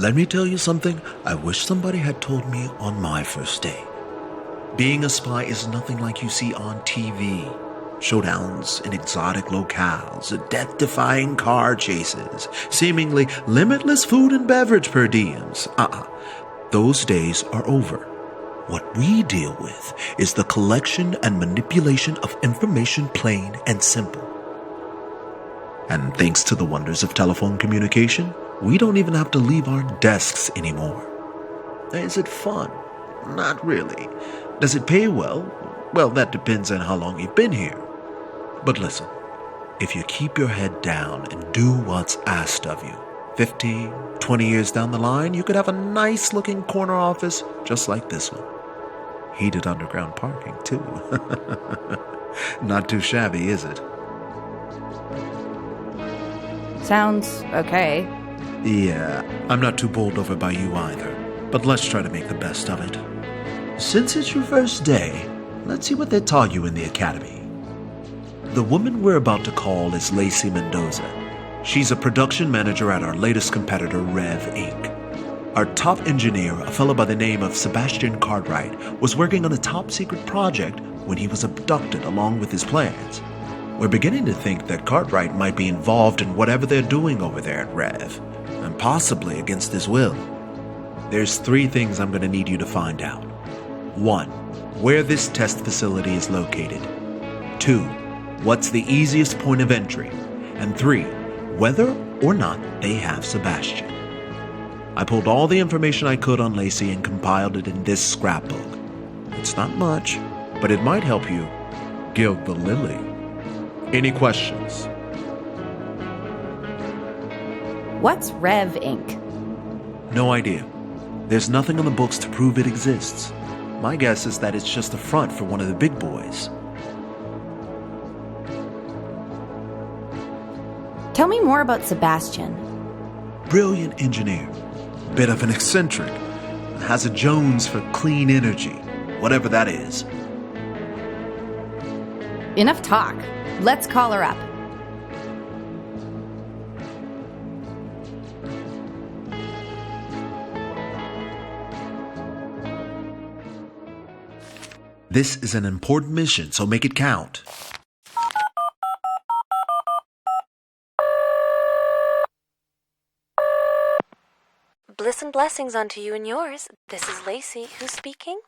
Let me tell you something I wish somebody had told me on my first day. Being a spy is nothing like you see on TV. Showdowns in exotic locales, death-defying car chases, seemingly limitless food and beverage per diems. Those days are over. What we deal with is the collection and manipulation of information, plain and simple. And thanks to the wonders of telephone communication, we don't even have to leave our desks anymore. Is it fun? Not really. Does it pay well? Well, that depends on how long you've been here. But listen, if you keep your head down and do what's asked of you, 15, 20 years down the line, you could have a nice-looking corner office just like this one. Heated underground parking, too. Not too shabby, is it? Sounds okay. Yeah, I'm not too bowled over by you either. But let's try to make the best of it. Since it's your first day, let's see what they taught you in the academy. The woman we're about to call is Lacey Mendoza. She's a production manager at our latest competitor, Rev Inc. Our top engineer, a fellow by the name of Sebastian Cartwright, was working on a top-secret project when he was abducted along with his plans. We're beginning to think that Cartwright might be involved in whatever they're doing over there at Rev, and possibly against his will. There's 3 things I'm going to need you to find out. 1. Where this test facility is located. 2. What's the easiest point of entry? And 3. Whether or not they have Sebastian. I pulled all the information I could on Lacey and compiled it in this scrapbook. It's not much, but it might help you gild the lily. Any questions? What's Rev Inc.? No idea. There's nothing on the books to prove it exists. My guess is that it's just a front for one of the big boys. Tell me more about Sebastian. Brilliant engineer. Bit of an eccentric. Has a Jones for clean energy. Whatever that is. Enough talk. Let's call her up. This is an important mission, so make it count. Bliss and blessings unto you and yours. This is Lacey. Who's speaking?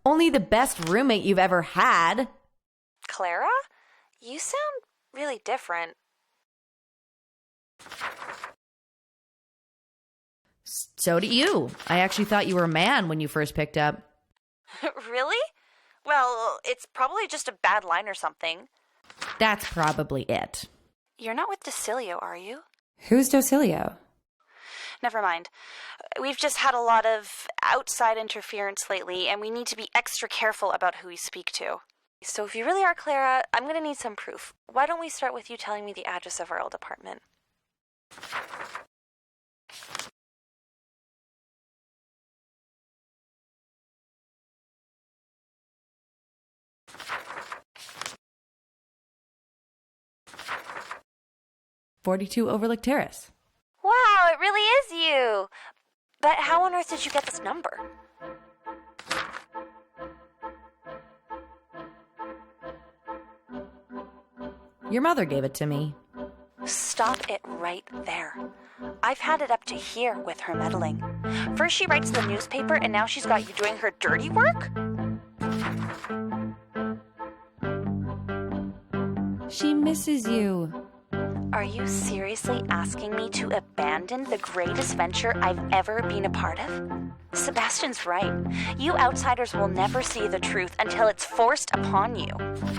Only the best roommate you've ever had. Clara? You sound really different. So do you. I actually thought you were a man when you first picked up. Really? Well, it's probably just a bad line or something. That's probably it. You're not with Docilio, are you? Who's Docilio? Never mind. We've just had a lot of outside interference lately, and we need to be extra careful about who we speak to. So if you really are Clara, I'm going to need some proof. Why don't we start with you telling me the address of our old apartment? "42 Overlook Terrace." Wow, it really is you! But how on earth did you get this number? Your mother gave it to me. Stop it right there. I've had it up to here with her meddling. First she writes the newspaper, and now she's got you doing her dirty work? She misses you. Are you seriously asking me to abandon the greatest venture I've ever been a part of? Sebastian's right. You outsiders will never see the truth until it's forced upon you.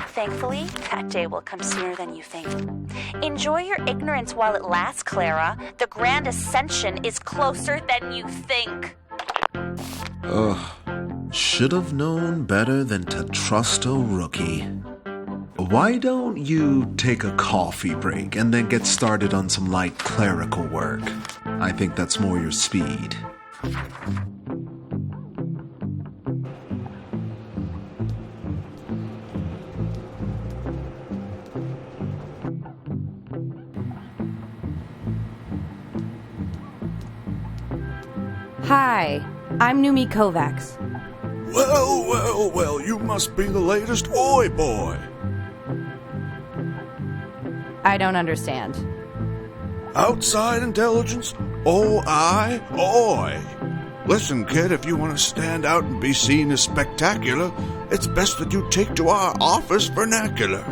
Thankfully, that day will come sooner than you think. Enjoy your ignorance while it lasts, Clara. The grand ascension is closer than you think. Should have known better than to trust a rookie. Why don't you take a coffee break and then get started on some light clerical work? I think that's more your speed. Hi, I'm Numi Kovacs. Well, you must be the latest Oi boy. I don't understand. Outside intelligence? Oi. Listen, kid, if you want to stand out and be seen as spectacular, it's best that you take to our office vernacular.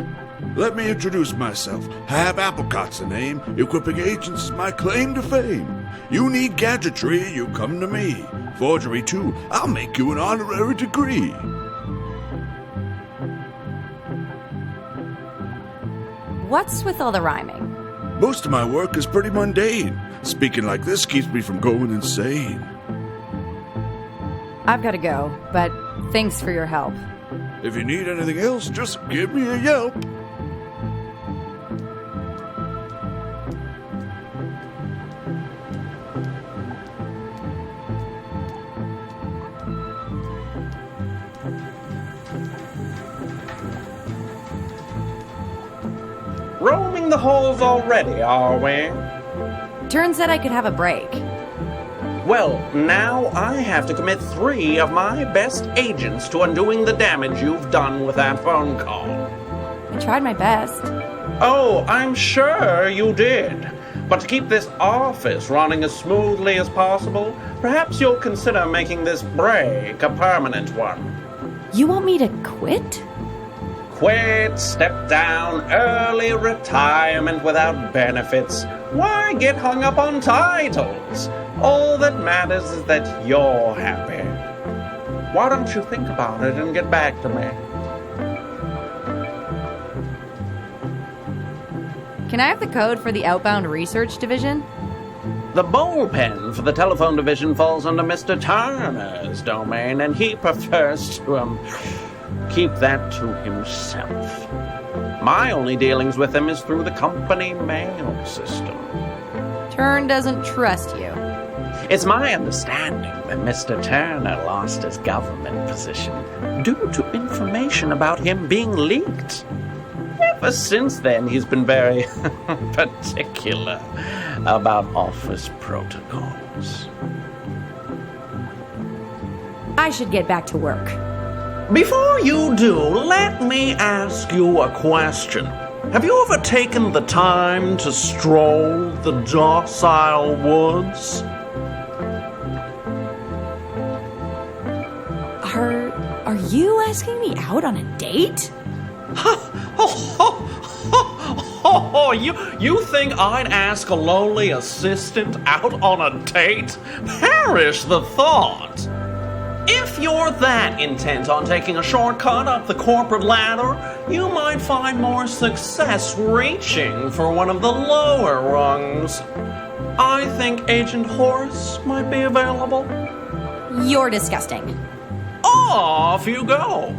Let me introduce myself. Hab Applecott's the name. Equipping agents is my claim to fame. You need gadgetry, you come to me. Forgery, too. I'll make you an honorary degree. What's with all the rhyming? Most of my work is pretty mundane. Speaking like this keeps me from going insane. I've got to go, but thanks for your help. If you need anything else, just give me a yelp. Roaming the halls already, are we? Turns out I could have a break. Well, now I have to commit 3 of my best agents to undoing the damage you've done with that phone call. I tried my best. Oh, I'm sure you did. But to keep this office running as smoothly as possible, perhaps you'll consider making this break a permanent one. You want me to quit? Quit, step down, early retirement without benefits. Why get hung up on titles? All that matters is that you're happy. Why don't you think about it and get back to me? Can I have the code for the outbound research division? The bullpen for the telephone division falls under Mr. Turner's domain, and he prefers to, keep that to himself. My only dealings with him is through the company mail system. Turn doesn't trust you. It's my understanding that Mr. Turner lost his government position due to information about him being leaked. Ever since then, he's been very particular about office protocols. I should get back to work. Before you do, let me ask you a question. Have you ever taken the time to stroll the docile woods? Are you asking me out on a date? You think I'd ask a lowly assistant out on a date? Perish the thought! If you're that intent on taking a shortcut up the corporate ladder, you might find more success reaching for one of the lower rungs. I think Agent Horace might be available. You're disgusting. Off you go!